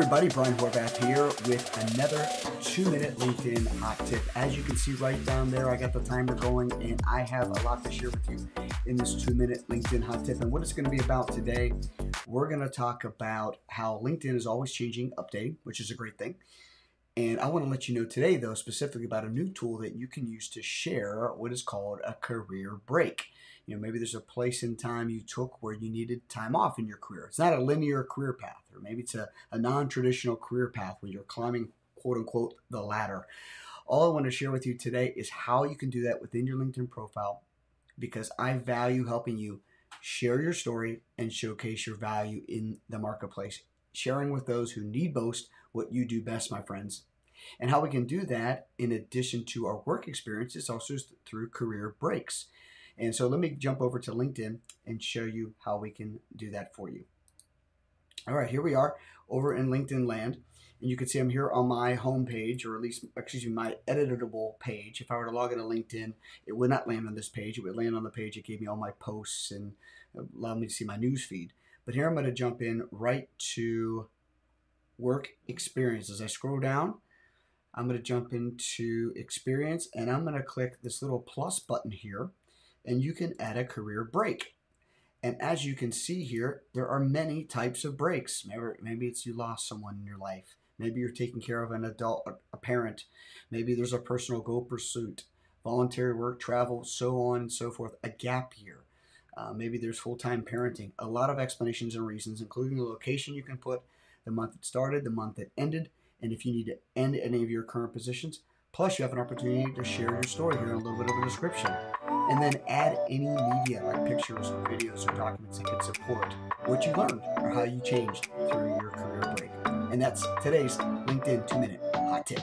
everybody, Brian Horvath here with another 2-minute LinkedIn hot tip. As you can see right down there, I got the timer going and I have a lot to share with you in this 2-minute LinkedIn hot tip. And what it's going to be about today, we're going to talk about how LinkedIn is always changing, updating, which is a great thing. And I want to let you know today, though, specifically about a new tool that you can use to share what is called a career break. You know, maybe there's a place in time you took where you needed time off in your career. It's not a linear career path, or maybe it's a non-traditional career path where you're climbing, quote unquote, the ladder. All I want to share with you today is how you can do that within your LinkedIn profile, because I value helping you share your story and showcase your value in the marketplace, sharing with those who need most what you do best, my friends. And how we can do that, in addition to our work experience, is also through career breaks. And so let me jump over to LinkedIn and show you how we can do that for you. All right, here we are over in LinkedIn land. And you can see I'm here on my home page, or at least, my editable page. If I were to log into LinkedIn, it would not land on this page. It would land on the page that gave me all my posts and allowed me to see my news feed. But here I'm going to jump in right to work experience. As I scroll down, I'm going to jump into experience, and I'm going to click this little plus button here, and you can add a career break. And as you can see here, there are many types of breaks. Maybe it's you lost someone in your life. Maybe you're taking care of an adult, a parent. Maybe there's a personal goal pursuit, voluntary work, travel, so on and so forth, a gap year. Maybe there's full-time parenting. A lot of explanations and reasons, including the location you can put, the month it started, the month it ended, and if you need to end any of your current positions. Plus, you have an opportunity to share your story here in a little bit of a description. And then add any media like pictures or videos or documents that can support what you learned or how you changed through your career break. And that's today's LinkedIn 2-minute hot tip.